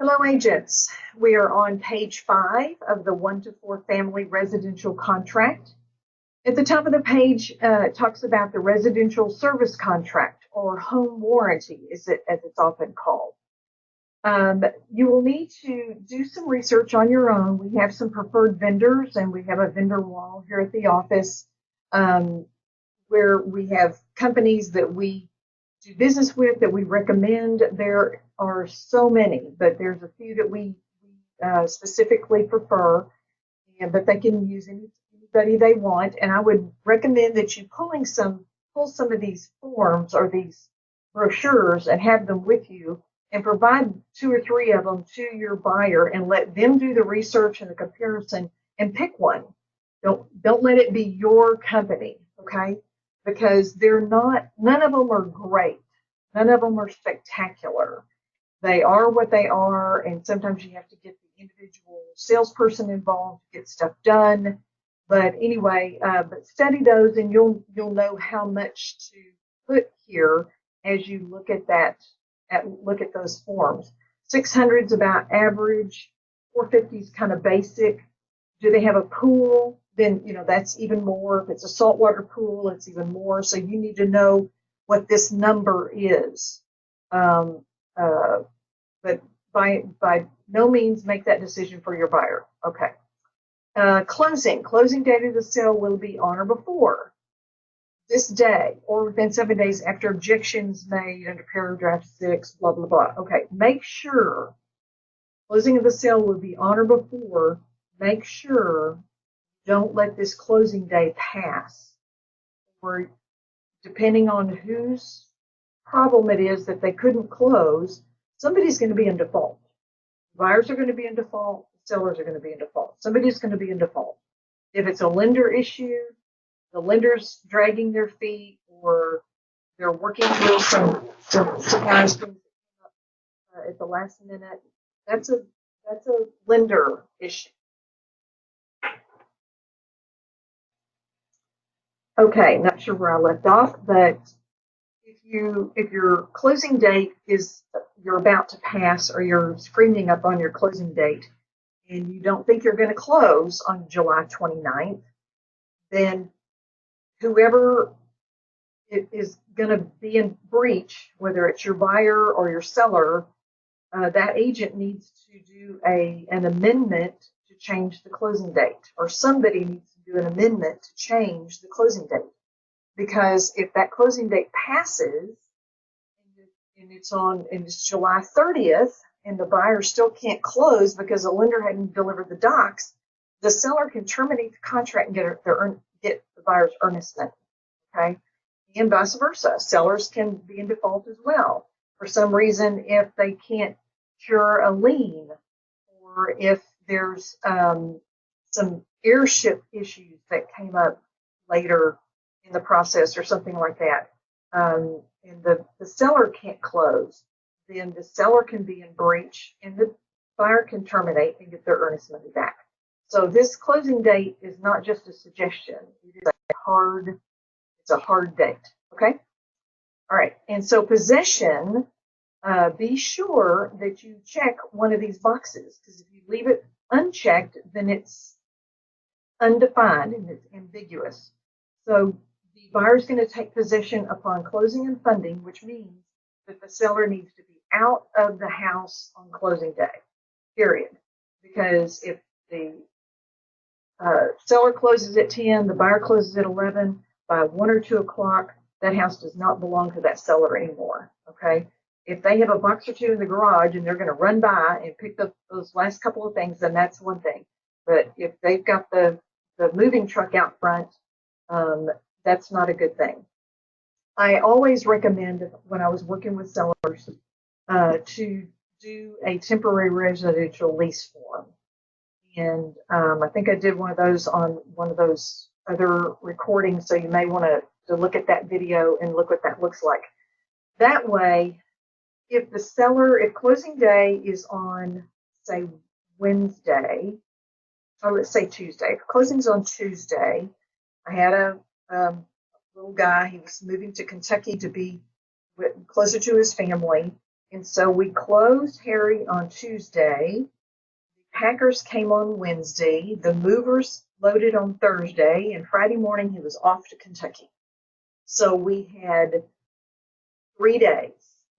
Hello, agents. We are on page 5 of the 1 to 4 family residential contract. At the top of the page, it talks about the residential service contract, or home warranty, as it's often called. You will need to do some research on your own. We have some preferred vendors, and we have a vendor wall here at the office where we have companies that we do business with that we recommend. There are so many, but there's a few that we specifically prefer, but they can use anybody they want. And I would recommend that you pull some of these forms or these brochures and have them with you and provide 2 or 3 of them to your buyer and let them do the research and the comparison and pick one. Don't let it be your company, okay? Because none of them are great. None of them are spectacular. They are what they are, and sometimes you have to get the individual salesperson involved to get stuff done. But anyway, but study those, and you'll know how much to put here as you look at those forms. 600 is about average. 450 is kind of basic. Do they have a pool? Then that's even more. If it's a saltwater pool, it's even more. So you need to know what this number is. But by no means make that decision for your buyer. Okay. Closing date of the sale will be on or before this day or within 7 days after objections made under paragraph 6, blah, blah, blah. Okay. Make sure closing of the sale will be on or before. Make sure don't let this closing day pass, or depending on whose problem it is that they couldn't close, somebody's going to be in default. Buyers are going to be in default. Sellers are going to be in default. Somebody's going to be in default. If it's a lender issue, the lender's dragging their feet, or they're working through some surprise things at the last minute, that's a lender issue. Okay, not sure where I left off, but if your closing date is you're about to pass, or you're screaming up on your closing date and you don't think you're going to close on July 29th, then whoever is going to be in breach, whether it's your buyer or your seller, that agent needs to do an amendment to change the closing date, or somebody needs to do an amendment to change the closing date. Because if that closing date passes and it's July 30th and the buyer still can't close because the lender hadn't delivered the docs, the seller can terminate the contract and get the buyer's earnest money. Okay, and vice versa. Sellers can be in default as well for some reason if they can't cure a lien, or if there's some airship issues that came up later in the process or something like that, and the seller can't close, then the seller can be in breach and the buyer can terminate and get their earnest money back. So this closing date is not just a suggestion. It is a hard date. Okay? All right. And so possession, be sure that you check one of these boxes, because if you leave it unchecked, then it's undefined and it's ambiguous. So the buyer is going to take possession upon closing and funding, which means that the seller needs to be out of the house on closing day, period. Because if the seller closes at 10, the buyer closes at 11, by 1 or 2 o'clock, that house does not belong to that seller anymore, okay? If they have a box or two in the garage and they're going to run by and pick up those last couple of things, then that's one thing. But if they've got the moving truck out front, that's not a good thing. I always recommend, when I was working with sellers, to do a temporary residential lease form. And I think I did one of those on one of those other recordings, so you may want to look at that video and look what that looks like. That way, if closing day is on, say, Wednesday, or let's say Tuesday, if closing's on Tuesday, I had a little guy. He was moving to Kentucky to be closer to his family, And so we closed Harry on Tuesday. Packers came on Wednesday. The movers loaded on Thursday, and Friday morning he was off to Kentucky. So we had 3 days.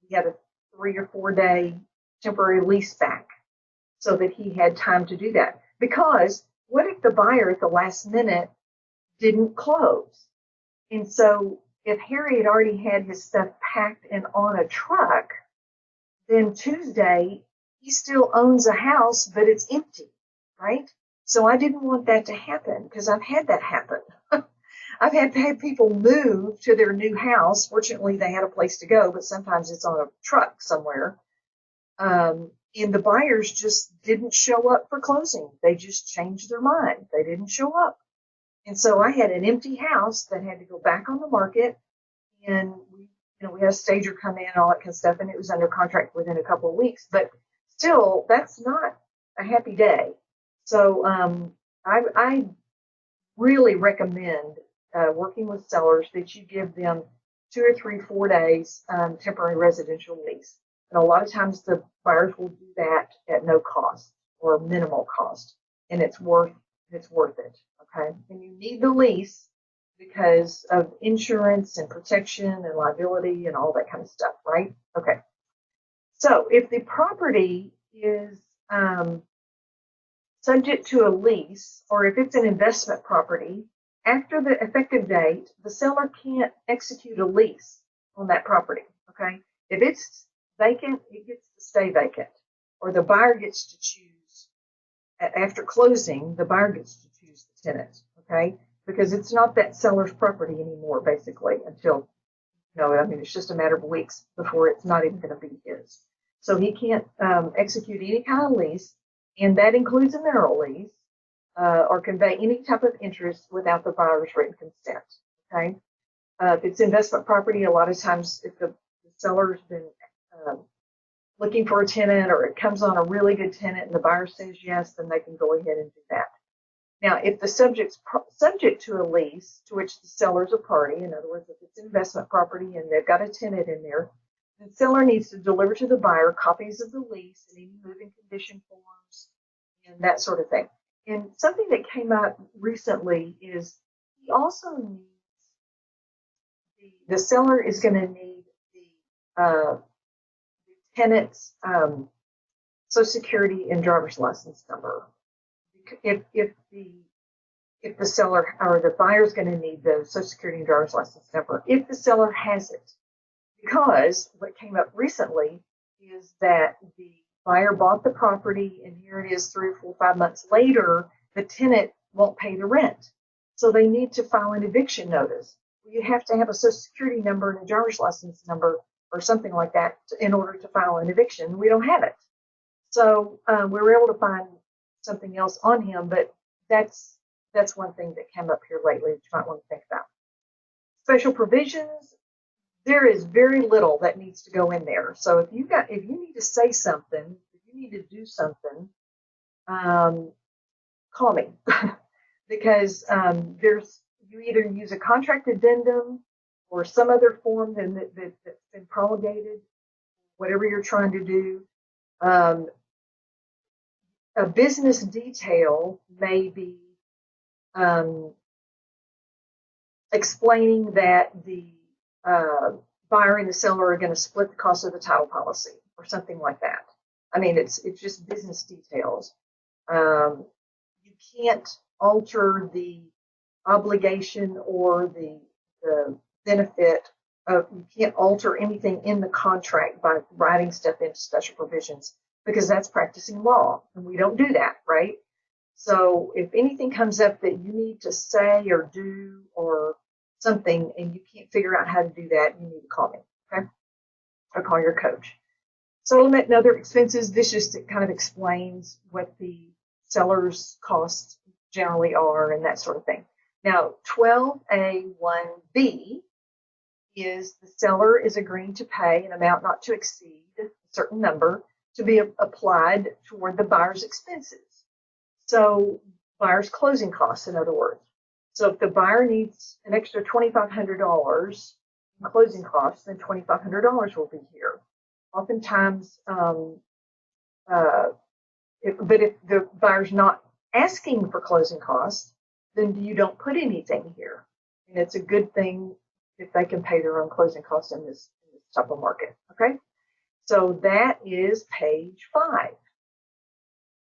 We had a 3 or 4 day temporary lease back so that he had time to do that. Because what if the buyer at the last minute didn't close? And so if Harry had already had his stuff packed and on a truck, then Tuesday he still owns a house, but it's empty, right? So I didn't want that to happen because I've had that happen. I've had people move to their new house. Fortunately, they had a place to go, but sometimes it's on a truck somewhere. And the buyers just didn't show up for closing. They just changed their mind. They didn't show up. And so I had an empty house that had to go back on the market. And we had a stager come in and all that kind of stuff, and it was under contract within a couple of weeks. But still, that's not a happy day. So I really recommend working with sellers that you give them 2 or 3, 4 days temporary residential lease. And a lot of times the buyers will do that at no cost or minimal cost, and it's worth it. Okay, and you need the lease because of insurance and protection and liability and all that kind of stuff, right? Okay. So if the property is subject to a lease, or if it's an investment property, after the effective date, the seller can't execute a lease on that property. Okay. If it's vacant, it gets to stay vacant, or the buyer gets to choose. After closing, the buyer gets to choose the tenant. Okay. Because it's not that seller's property anymore, basically, until, it's just a matter of weeks before it's not even going to be his. So he can't execute any kind of lease, and that includes a mineral lease, or convey any type of interest without the buyer's written consent. Okay. If it's investment property, a lot of times if the seller's been looking for a tenant, or it comes on a really good tenant and the buyer says yes, then they can go ahead and do that. Now, if the subject's subject to a lease to which the seller is a party, in other words, if it's investment property and they've got a tenant in there, the seller needs to deliver to the buyer copies of the lease and any moving condition forms and that sort of thing. And something that came up recently is he also needs the seller is going to need the tenant's Social Security and driver's license number. If the seller or the buyer is going to need the Social Security and driver's license number, if the seller has it, because what came up recently is that the buyer bought the property and here it is 3 or 4, 5 months later, the tenant won't pay the rent. So they need to file an eviction notice. You have to have a Social Security number and a driver's license number or something like that in order to file an eviction. We don't have it. So we were able to find something else on him, but that's one thing that came up here lately that you might want to think about. Special provisions, there is very little that needs to go in there. So if you need to say something, if you need to do something, call me because you either use a contract addendum or some other form that's been promulgated, whatever you're trying to do. A business detail may be explaining that the buyer and the seller are going to split the cost of the title policy or something like that. I mean, it's just business details. You can't alter the obligation or the benefit of, you can't alter anything in the contract by writing stuff into special provisions, because that's practicing law, and we don't do that, right? So if anything comes up that you need to say or do or something and you can't figure out how to do that, you need to call me, okay? Or call your coach. Settlement and other expenses, this just kind of explains what the seller's costs generally are and that sort of thing. Now, 12A1B is the seller is agreeing to pay an amount not to exceed a certain number to be applied toward the buyer's expenses. So buyer's closing costs, in other words. So if the buyer needs an extra $2,500 in closing costs, then $2,500 will be here. Oftentimes, uh, but if the buyer's not asking for closing costs, then you don't put anything here. And it's a good thing if they can pay their own closing costs in this type of market. Okay. So that is page 5.